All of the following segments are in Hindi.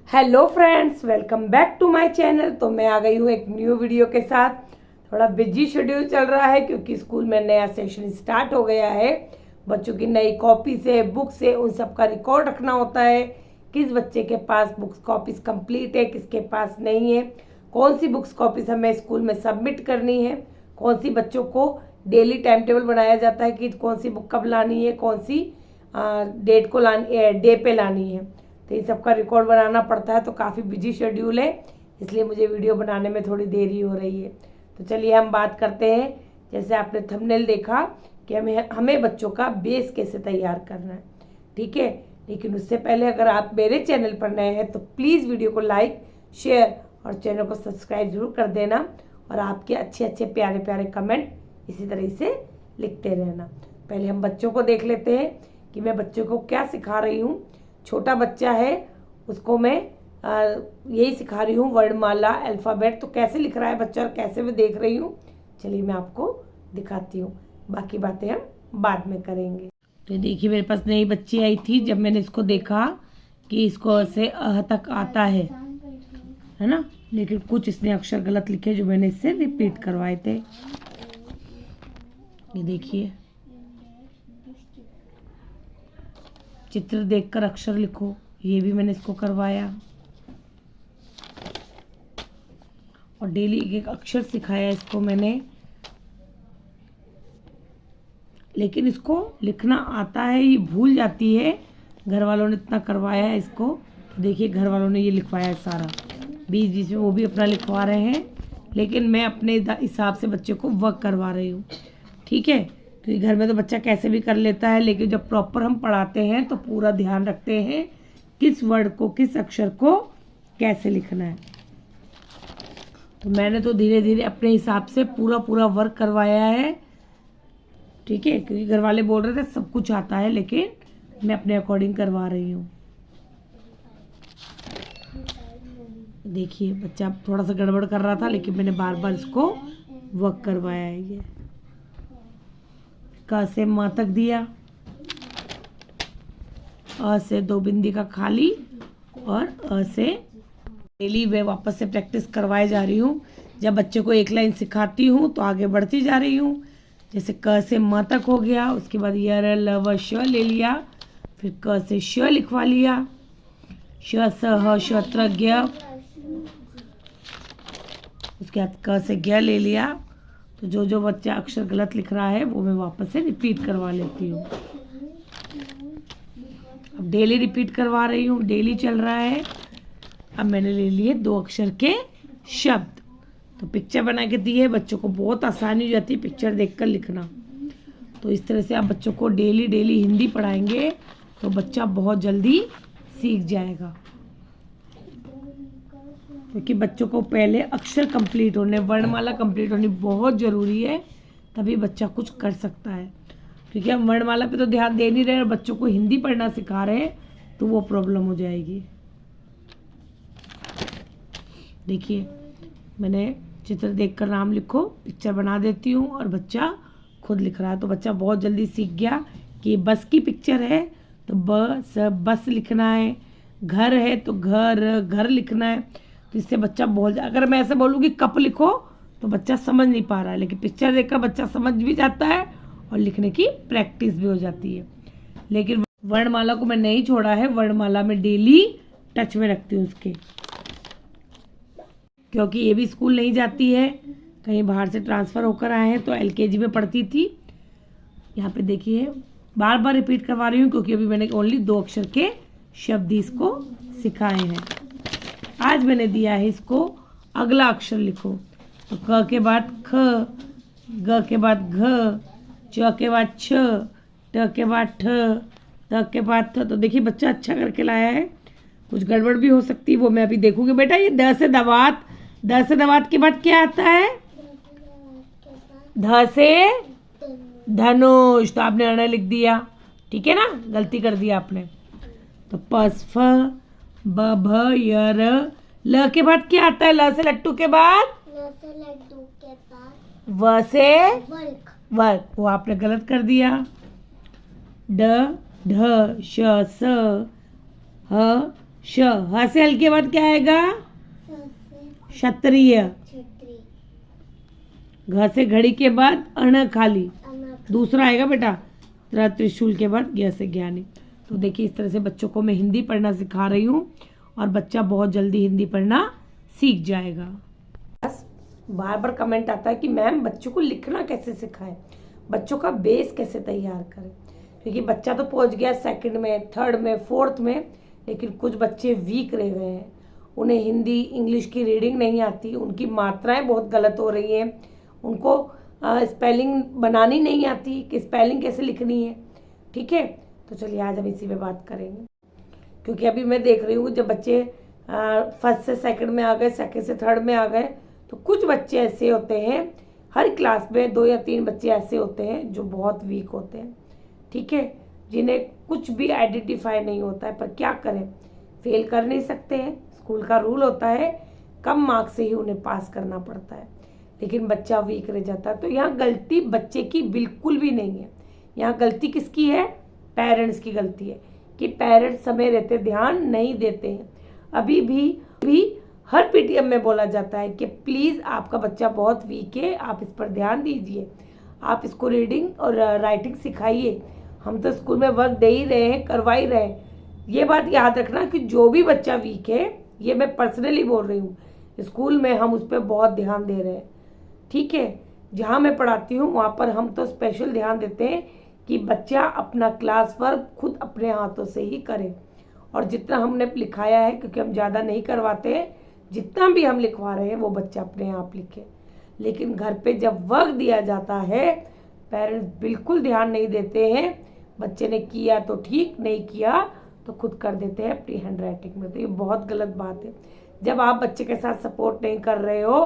Hello friends, welcome back to my channel. तो मैं आ गई हूँ एक न्यू वीडियो के साथ। थोड़ा बिजी शेड्यूल चल रहा है क्योंकि स्कूल में नया सेशन स्टार्ट हो गया है। बच्चों की नई कॉपी से बुक से उन सब का रिकॉर्ड रखना होता है। किस बच्चे के पास बुक्स कॉपीज कंप्लीट है, किसके पास नहीं है, कौन सी बुक्स कॉपीज हमें स्कूल में सबमिट करनी है, कौन सी बच्चों को डेली टाइम टेबल बनाया जाता है कि कौन सी बुक कब लानी है, कौन सी डेट को लानी डे पे लानी है। तो इन सब का रिकॉर्ड बनाना पड़ता है। तो काफ़ी बिजी शेड्यूल है, इसलिए मुझे वीडियो बनाने में थोड़ी देरी हो रही है। तो चलिए हम बात करते हैं। जैसे आपने थंबनेल देखा कि हमें बच्चों का बेस कैसे तैयार करना है, ठीक है। लेकिन उससे पहले अगर आप मेरे चैनल पर नए हैं तो प्लीज़ वीडियो को लाइक, शेयर और चैनल को सब्सक्राइब जरूर कर देना। और आपके अच्छे अच्छे प्यारे प्यारे कमेंट इसी तरह से लिखते रहना। पहले हम बच्चों को देख लेते हैं कि मैं बच्चों को क्या सिखा रही हूँ। छोटा बच्चा है, उसको मैं यही सिखा रही हूँ, वर्णमाला, अल्फ़ाबेट। तो कैसे लिख रहा है बच्चा और कैसे मैं देख रही हूँ, चलिए मैं आपको दिखाती हूँ। बाकी बातें हम बाद में करेंगे। तो देखिए, मेरे पास नई बच्ची आई थी। जब मैंने इसको देखा कि इसको ऐसे अह तक आता है ना, लेकिन कुछ इसने अक्षर गलत लिखे जो मैंने इससे रिपीट करवाए थे। ये देखिए, चित्र देखकर अक्षर लिखो, ये भी मैंने इसको करवाया। और डेली एक एक अक्षर सिखाया इसको मैंने। लेकिन इसको लिखना आता है, ये भूल जाती है। घर वालों ने इतना करवाया है इसको। तो देखिए, घर वालों ने ये लिखवाया है सारा, बीच बीच में वो भी अपना लिखवा रहे हैं। लेकिन मैं अपने हिसाब से बच्चे को वर्क करवा रही हूँ, ठीक है। क्योंकि घर में तो बच्चा कैसे भी कर लेता है, लेकिन जब प्रॉपर हम पढ़ाते हैं तो पूरा ध्यान रखते हैं किस वर्ड को, किस अक्षर को कैसे लिखना है। तो मैंने तो धीरे धीरे अपने हिसाब से पूरा पूरा वर्क करवाया है, ठीक है। क्योंकि घर वाले बोल रहे थे सब कुछ आता है, लेकिन मैं अपने अकॉर्डिंग करवा रही हूँ। देखिए, बच्चा थोड़ा सा गड़बड़ कर रहा था, लेकिन मैंने बार बार इसको वर्क करवाया है। ये क से म तक दिया, अ से दो बिंदी का खाली, और अ से डेली मैं वापस से प्रैक्टिस करवाए जा रही हूँ। जब बच्चे को एक लाइन सिखाती हूँ तो आगे बढ़ती जा रही हूँ। जैसे क से म तक हो गया, उसके बाद य ल व श ले लिया, फिर क से श लिखवा लिया, श स ह श त्र ज्ञ, उसके बाद क से ज्ञ ले लिया। तो जो जो बच्चा अक्षर गलत लिख रहा है वो मैं वापस से रिपीट करवा लेती हूँ। अब डेली रिपीट करवा रही हूँ, डेली चल रहा है। अब मैंने ले लिए 2 अक्षर के शब्द। तो पिक्चर बना के दी है, बच्चों को बहुत आसानी हो जाती है पिक्चर देखकर लिखना। तो इस तरह से आप बच्चों को डेली डेली हिंदी पढ़ाएंगे तो बच्चा बहुत जल्दी सीख जाएगा। क्योंकि बच्चों को पहले अक्षर कंप्लीट होने, वर्णमाला कंप्लीट होनी बहुत ज़रूरी है, तभी बच्चा कुछ कर सकता है। क्योंकि हम वर्णमाला पे तो ध्यान दे नहीं रहे और बच्चों को हिंदी पढ़ना सिखा रहे हैं, तो वो प्रॉब्लम हो जाएगी। देखिए, मैंने चित्र देखकर नाम लिखो, पिक्चर बना देती हूँ और बच्चा खुद लिख रहा है। तो बच्चा बहुत जल्दी सीख गया कि बस की पिक्चर है तो बस लिखना है, घर है तो घर लिखना है। तो इससे बच्चा अगर मैं ऐसे बोलूँ कि कप लिखो तो बच्चा समझ नहीं पा रहा है, लेकिन पिक्चर देखकर बच्चा समझ भी जाता है और लिखने की प्रैक्टिस भी हो जाती है। लेकिन वर्णमाला को मैं नहीं छोड़ा है, वर्णमाला में डेली टच में रखती हूँ उसके। क्योंकि ये भी स्कूल नहीं जाती है, कहीं बाहर से ट्रांसफ़र होकर आए हैं, तो LKG में पढ़ती थी। यहाँ पे देखिए, बार बार रिपीट करवा रही हूँ क्योंकि अभी मैंने ओनली 2 अक्षर के शब्द इसको सिखाए हैं। आज मैंने दिया है इसको अगला अक्षर लिखो। तो क के बाद ख, ग के बाद घ, च के बाद छ, ट के बाद ठ, त के बाद थ। तो देखिए, बच्चा अच्छा करके लाया है। कुछ गड़बड़ भी हो सकती है, वो मैं अभी देखूंगी। बेटा, ये द से दवात, द से दवात के बाद क्या आता है? ध से धनुष। तो आपने अण लिख दिया, ठीक है ना, गलती कर दिया आपने। तो पस फ, ब भ य र। ल के बाद क्या आता है? ल से लट्टू के बाद व से वर्क, वो आपने गलत कर दिया। ड ढ श स ह श, ह से हल के बाद क्या आएगा? क्षत्रिय। घ से घड़ी के बाद अण खाली, दूसरा आएगा बेटा त्रिशूल के बाद ज्ञ से ज्ञानी। तो देखिए इस तरह से बच्चों को मैं हिंदी पढ़ना सिखा रही हूँ और बच्चा बहुत जल्दी हिंदी पढ़ना सीख जाएगा। बस बार बार कमेंट आता है कि मैम बच्चों को लिखना कैसे सिखाएं, बच्चों का बेस कैसे तैयार करें, क्योंकि बच्चा तो पहुंच गया सेकंड में, थर्ड में, फोर्थ में, लेकिन कुछ बच्चे वीक रह गए हैं। उन्हें हिंदी इंग्लिश की रीडिंग नहीं आती, उनकी मात्राएं बहुत गलत हो रही हैं, उनको स्पेलिंग बनानी नहीं आती कि स्पेलिंग कैसे लिखनी है। ठीक है, तो चलिए आज हम इसी पे बात करेंगे, क्योंकि अभी मैं देख रही हूँ जब बच्चे फर्स्ट से सेकंड में आ गए, सेकंड से थर्ड में आ गए, तो कुछ बच्चे ऐसे होते हैं, हर क्लास में 2 या 3 बच्चे ऐसे होते हैं जो बहुत वीक होते हैं। ठीक है, जिन्हें कुछ भी आइडेंटिफाई नहीं होता है, पर क्या करें, फेल कर नहीं सकते हैं, स्कूल का रूल होता है कम मार्क्स से ही उन्हें पास करना पड़ता है, लेकिन बच्चा वीक रह जाता है। तो यहाँ गलती बच्चे की बिल्कुल भी नहीं है, यहाँ गलती किसकी है? पेरेंट्स की गलती है कि पेरेंट्स समय रहते ध्यान नहीं देते हैं। अभी भी हर पीटीएम में बोला जाता है कि प्लीज़ आपका बच्चा बहुत वीक है, आप इस पर ध्यान दीजिए, आप इसको रीडिंग और राइटिंग सिखाइए। हम तो स्कूल में वर्क दे ही रहे हैं, करवा ही रहे हैं। ये बात याद रखना कि जो भी बच्चा वीक है, ये मैं पर्सनली बोल रही हूँ, स्कूल में हम उस पर बहुत ध्यान दे रहे हैं। ठीक है, जहाँ मैं पढ़ाती हूँ वहाँ पर हम तो स्पेशल ध्यान देते हैं कि बच्चा अपना क्लास वर्क खुद अपने हाथों से ही करे, और जितना हमने लिखाया है, क्योंकि हम ज़्यादा नहीं करवाते, जितना भी हम लिखवा रहे हैं वो बच्चा अपने आप लिखे। लेकिन घर पे जब वर्क दिया जाता है, पेरेंट्स बिल्कुल ध्यान नहीं देते हैं, बच्चे ने किया तो ठीक, नहीं किया तो खुद कर देते हैं अपनी हैंड राइटिंग में। तो ये बहुत गलत बात है। जब आप बच्चे के साथ सपोर्ट नहीं कर रहे हो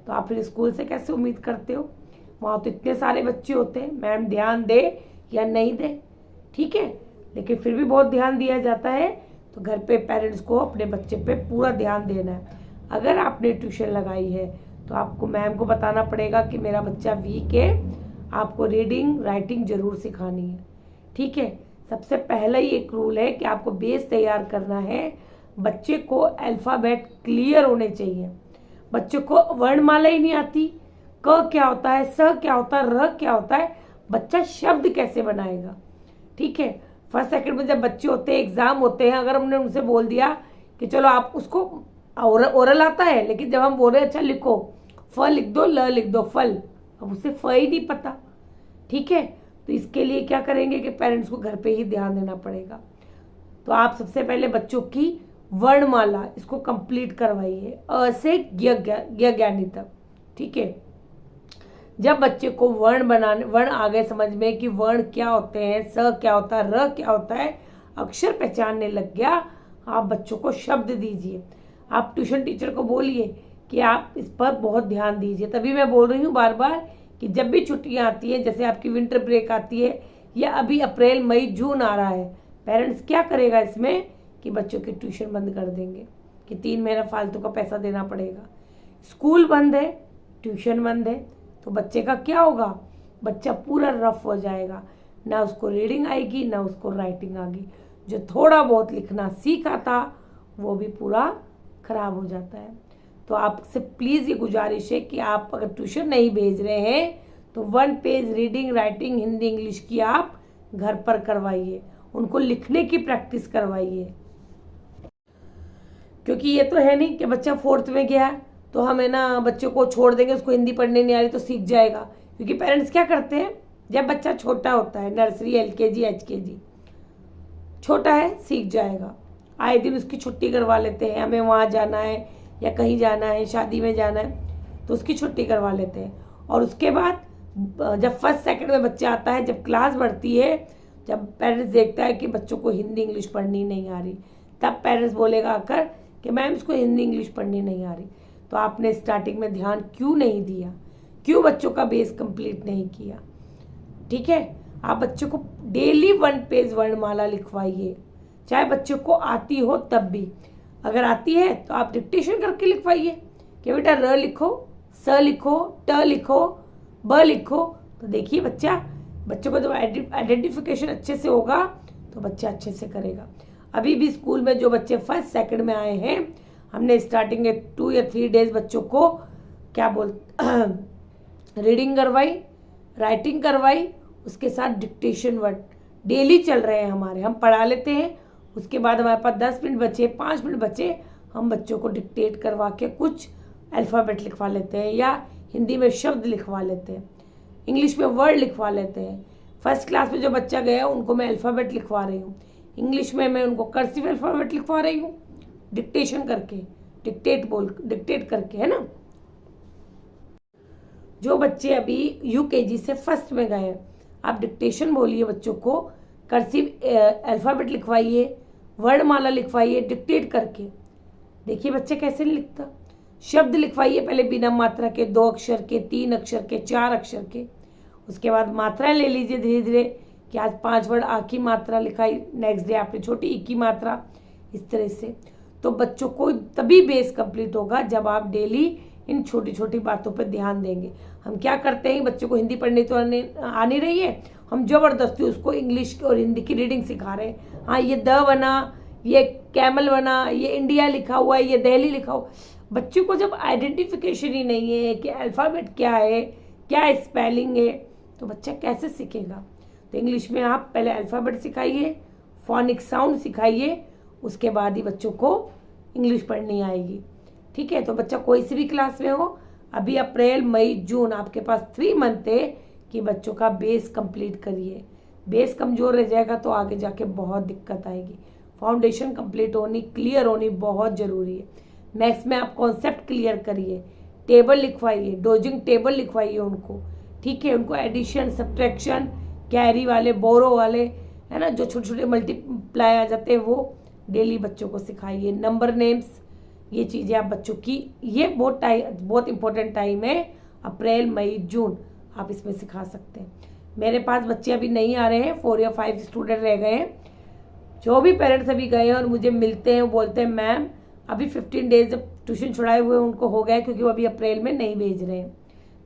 तो आप फिर स्कूल से कैसे उम्मीद करते हो? वहाँ तो इतने सारे बच्चे होते हैं, मैम ध्यान दे या नहीं दे, ठीक है, लेकिन फिर भी बहुत ध्यान दिया जाता है। तो घर पे पेरेंट्स को अपने बच्चे पे पूरा ध्यान देना है। अगर आपने ट्यूशन लगाई है तो आपको मैम को बताना पड़ेगा कि मेरा बच्चा वीक है, आपको रीडिंग राइटिंग जरूर सिखानी है। ठीक है, सबसे पहला ही एक रूल है कि आपको बेस तैयार करना है। बच्चे को अल्फ़ाबेट क्लियर होने चाहिए। बच्चे को वर्णमाला ही नहीं आती, क क्या होता है, स क्या होता है, र क्या होता है, बच्चा शब्द कैसे बनाएगा? ठीक है, फर्स्ट सेकंड में जब बच्चे होते हैं, एग्जाम होते हैं, अगर हमने उनसे बोल दिया कि चलो आप उसको ओरल आता है, लेकिन जब हम बोल रहे हैं अच्छा लिखो, फ लिख दो, ल लिख दो, फल, अब उसे फ ही नहीं पता। ठीक है, तो इसके लिए क्या करेंगे कि पेरेंट्स को घर पे ही ध्यान देना पड़ेगा। तो आप सबसे पहले बच्चों की वर्णमाला इसको कंप्लीट करवाइए, अ से ज्ञानी तक। ठीक है, जब बच्चे को वर्ण आ गए समझ में कि वर्ण क्या होते हैं, स क्या होता है, र क्या होता है, अक्षर पहचानने लग गया, आप बच्चों को शब्द दीजिए। आप ट्यूशन टीचर को बोलिए कि आप इस पर बहुत ध्यान दीजिए। तभी मैं बोल रही हूँ बार बार कि जब भी छुट्टियाँ आती हैं, जैसे आपकी विंटर ब्रेक आती है या अभी अप्रैल मई जून आ रहा है, पेरेंट्स क्या करेगा इसमें कि बच्चों की ट्यूशन बंद कर देंगे कि 3 महीना फालतू का पैसा देना पड़ेगा। स्कूल बंद है, ट्यूशन बंद है, तो बच्चे का क्या होगा? बच्चा पूरा रफ हो जाएगा, ना उसको रीडिंग आएगी ना उसको राइटिंग आएगी। जो थोड़ा बहुत लिखना सीखा था वो भी पूरा खराब हो जाता है। तो आपसे प्लीज़ ये गुजारिश है कि आप अगर ट्यूशन नहीं भेज रहे हैं तो 1 page reading writing Hindi English की आप घर पर करवाइए, उनको लिखने की प्रैक्टिस करवाइए। क्योंकि ये तो है नहीं कि बच्चा 4th में गया तो हमें ना बच्चों को छोड़ देंगे, उसको हिंदी पढ़ने नहीं आ रही तो सीख जाएगा। क्योंकि पेरेंट्स क्या करते हैं, जब बच्चा छोटा होता है, नर्सरी LKG HKG, छोटा है सीख जाएगा, आए दिन उसकी छुट्टी करवा लेते हैं, हमें वहाँ जाना है या कहीं जाना है, शादी में जाना है, तो उसकी छुट्टी करवा लेते हैं। और उसके बाद जब फर्स्ट सेकंड में बच्चा आता है, जब क्लास बढ़ती है, जब पेरेंट्स देखता है कि बच्चों को हिंदी इंग्लिश पढ़नी नहीं आ रही, तब पेरेंट्स बोलेगा आकर कि मैम इसको हिंदी इंग्लिश पढ़नी नहीं आ रही। तो आपने स्टार्टिंग में ध्यान क्यों नहीं दिया, क्यों बच्चों का बेस कंप्लीट नहीं किया? ठीक है, आप बच्चों को डेली 1 पेज वर्णमाला लिखवाइए, चाहे बच्चों को आती हो तब भी। अगर आती है तो आप डिक्टेशन करके लिखवाइए कि बेटा र लिखो, स लिखो, ट लिखो, ब लिखो। तो देखिए बच्चों को जब आइडेंटिफिकेशन अच्छे से होगा तो बच्चा अच्छे से करेगा। अभी भी स्कूल में जो बच्चे फर्स्ट सेकंड में आए हैं, हमने स्टार्टिंग के 2 या 3 डेज बच्चों को क्या रीडिंग करवाई, राइटिंग करवाई, उसके साथ डिक्टेशन वर्ड डेली चल रहे हैं हमारे। हम पढ़ा लेते हैं, उसके बाद हमारे पास 10 मिनट बचे, 5 मिनट बचे, हम बच्चों को डिक्टेट करवा के कुछ अल्फ़ाबेट लिखवा लेते हैं या हिंदी में शब्द लिखवा लेते हैं, इंग्लिश में वर्ड लिखवा लेते हैं। फर्स्ट क्लास में जो बच्चा गया उनको मैं अल्फ़ाबेट लिखवा रही हूँ, इंग्लिश में मैं उनको कर्सिव अल्फ़ाबेट लिखवा रही हूँ, डिक्टेशन करके, डिक्टेट करके, है ना। जो बच्चे अभी यूकेजी से फर्स्ट में गए, आप डिक्टेशन बोलिए बच्चों को, कर्सिव अल्फ़ाबेट लिखवाइए, वर्णमाला लिखवाइए डिक्टेट करके। देखिए बच्चे कैसे लिखता। शब्द लिखवाइए पहले बिना मात्रा के, 2 अक्षर के, 3 अक्षर के, 4 अक्षर के। उसके बाद मात्राएं ले लीजिए धीरे धीरे कि आज 5 वर्ड आ की मात्रा लिखाई, नेक्स्ट डे आपने छोटी ई की मात्रा, इस तरह से। तो बच्चों को तभी बेस कंप्लीट होगा जब आप डेली इन छोटी छोटी बातों पर ध्यान देंगे। हम क्या करते हैं, बच्चों को हिंदी पढ़नी तो आ नहीं रही है, हम ज़बरदस्ती उसको इंग्लिश और हिंदी की रीडिंग सिखा रहे हैं। हाँ, ये द बना, ये कैमल बना, ये इंडिया लिखा हुआ है, ये दिल्ली लिखा हुआ। बच्चों को जब आइडेंटिफिकेशन ही नहीं है कि अल्फ़ाबेट क्या है, क्या स्पेलिंग है, तो बच्चा कैसे सीखेगा। तो इंग्लिश में आप पहले अल्फ़ाबेट सिखाइए, फोनिक साउंड सिखाइए, उसके बाद ही बच्चों को इंग्लिश पढ़नी आएगी। ठीक है, तो बच्चा कोई सी भी क्लास में हो, अभी अप्रैल मई जून आपके पास 3 मंथ है कि बच्चों का बेस कंप्लीट करिए। बेस कमज़ोर रह जाएगा तो आगे जाके बहुत दिक्कत आएगी। फाउंडेशन कंप्लीट होनी, क्लियर होनी बहुत ज़रूरी है। मैथ्स में आप कॉन्सेप्ट क्लियर करिए, टेबल लिखवाइए, डोजिंग टेबल लिखवाइए उनको। ठीक है, उनको एडिशन, सब्ट्रैक्शन, कैरी वाले, बोरो वाले, है ना, जो छोटे छोटे मल्टीप्लाई आ जाते हैं वो डेली बच्चों को सिखाइए। नंबर नेम्स, ये चीज़ें आप बच्चों की, ये बहुत इंपॉर्टेंट टाइम है, अप्रैल मई जून आप इसमें सिखा सकते हैं। मेरे पास बच्चे अभी नहीं आ रहे हैं, 4 या 5 स्टूडेंट रह गए हैं। जो भी पेरेंट्स अभी गए हैं और मुझे मिलते हैं वो बोलते हैं मैम अभी 15 डेज जब ट्यूशन छुड़ाए हुए उनको हो गए, क्योंकि वो अभी अप्रैल में नहीं भेज रहे हैं।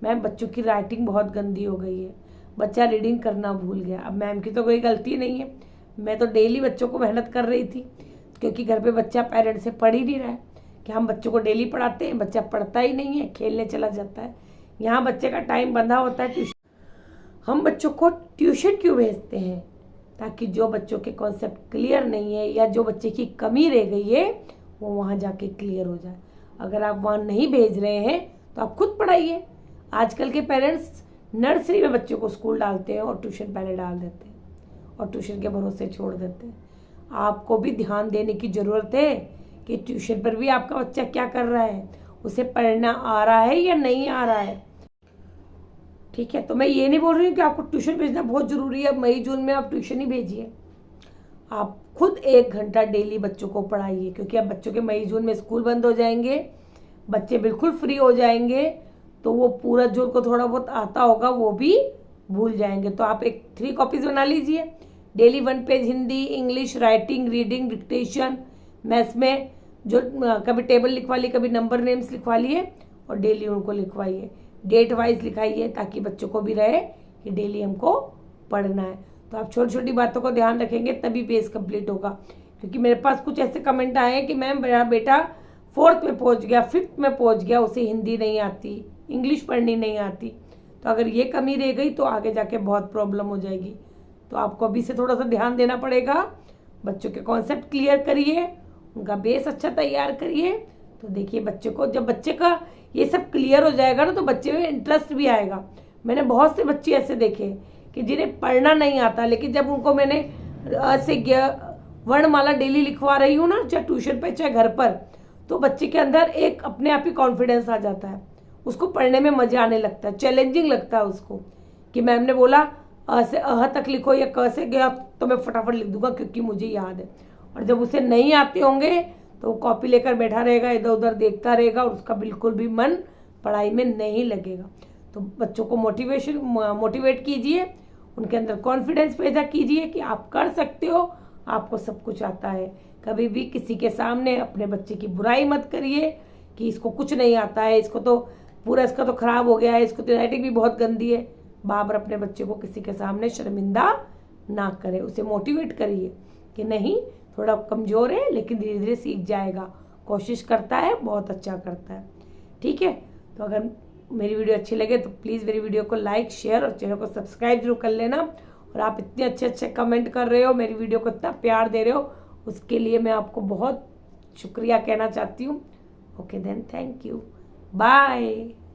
मैम बच्चों की राइटिंग बहुत गंदी हो गई है, बच्चा रीडिंग करना भूल गया। अब मैम की तो कोई गलती नहीं है, मैं तो डेली बच्चों को मेहनत कर रही थी, क्योंकि घर पे बच्चा पेरेंट्स से पढ़ ही नहीं रहा है। कि हम बच्चों को डेली पढ़ाते हैं, बच्चा पढ़ता ही नहीं है, खेलने चला जाता है। यहाँ बच्चे का टाइम बंधा होता है ट्यूशन। हम बच्चों को ट्यूशन क्यों भेजते हैं, ताकि जो बच्चों के कॉन्सेप्ट क्लियर नहीं है या जो बच्चे की कमी रह गई है वो वहाँ जाके क्लियर हो जाए। अगर आप वहाँ नहीं भेज रहे हैं तो आप खुद पढ़ाइए। आजकल के पेरेंट्स नर्सरी में बच्चों को स्कूल डालते हैं और ट्यूशन पहले डाल देते हैं और ट्यूशन के भरोसे छोड़ देते हैं। आपको भी ध्यान देने की ज़रूरत है कि ट्यूशन पर भी आपका बच्चा क्या कर रहा है, उसे पढ़ना आ रहा है या नहीं आ रहा है। ठीक है, तो मैं ये नहीं बोल रही हूँ कि आपको ट्यूशन भेजना बहुत ज़रूरी है, मई जून में आप ट्यूशन ही भेजिए। आप खुद 1 घंटा डेली बच्चों को पढ़ाइए, क्योंकि अब बच्चों के मई जून में स्कूल बंद हो जाएंगे, बच्चे बिल्कुल फ्री हो जाएंगे, तो वो पूरा जो उनको थोड़ा बहुत आता होगा वो भी भूल जाएंगे। तो आप 3 कॉपीज बना लीजिए, daily 1 page Hindi, English, writing, reading, dictation. Maths में जो कभी टेबल लिखवा ली, कभी नंबर नेम्स लिखवा लिए और डेली उनको लिखवाइए, डेट वाइज लिखाइए, ताकि बच्चों को भी रहे कि डेली हमको पढ़ना है। तो आप छोटी छोटी बातों को ध्यान रखेंगे तभी बेस कंप्लीट होगा। क्योंकि मेरे पास कुछ ऐसे कमेंट आए हैं कि मैम मेरा बेटा 4th में पहुंच गया, 5th में पहुंच गया, उसे हिंदी नहीं आती, इंग्लिश पढ़नी नहीं आती। तो अगर ये कमी रह गई तो आगे जाके बहुत प्रॉब्लम हो जाएगी। तो आपको अभी से थोड़ा सा ध्यान देना पड़ेगा, बच्चों के कॉन्सेप्ट क्लियर करिए, उनका बेस अच्छा तैयार करिए। तो देखिए बच्चे को, जब बच्चे का ये सब क्लियर हो जाएगा ना तो बच्चे में इंटरेस्ट भी आएगा। मैंने बहुत से बच्चे ऐसे देखे कि जिन्हें पढ़ना नहीं आता, लेकिन जब उनको मैंने से वर्णमाला डेली लिखवा रही हूँ ना, चाहे ट्यूशन पे चाहे घर पर, तो बच्चे के अंदर एक अपने आप ही कॉन्फिडेंस आ जाता है, उसको पढ़ने में मजा आने लगता है, चैलेंजिंग लगता है उसको कि मैम ने बोला अ से अह तक लिखो या क से गया तो मैं फटाफट लिख दूंगा क्योंकि मुझे याद है। और जब उसे नहीं आते होंगे तो वो कॉपी लेकर बैठा रहेगा, इधर उधर देखता रहेगा और उसका बिल्कुल भी मन पढ़ाई में नहीं लगेगा। तो बच्चों को मोटिवेट कीजिए, उनके अंदर कॉन्फिडेंस पैदा कीजिए कि आप कर सकते हो, आपको सब कुछ आता है। कभी भी किसी के सामने अपने बच्चे की बुराई मत करिए कि इसको कुछ नहीं आता है, इसको तो पूरा इसका तो खराब हो गया है, इसको तो राइटिंग भी बहुत गंदी है। बाबर अपने बच्चे को किसी के सामने शर्मिंदा ना करे, उसे मोटिवेट करिए कि नहीं थोड़ा कमज़ोर है, लेकिन धीरे धीरे सीख जाएगा, कोशिश करता है, बहुत अच्छा करता है। ठीक है, तो अगर मेरी वीडियो अच्छी लगे तो प्लीज़ मेरी वीडियो को लाइक, शेयर और चैनल को सब्सक्राइब जरूर कर लेना। और आप इतने अच्छे अच्छे कमेंट कर रहे हो, मेरी वीडियो को इतना प्यार दे रहे हो, उसके लिए मैं आपको बहुत शुक्रिया कहना चाहती हूँ। Okay then, thank you, bye.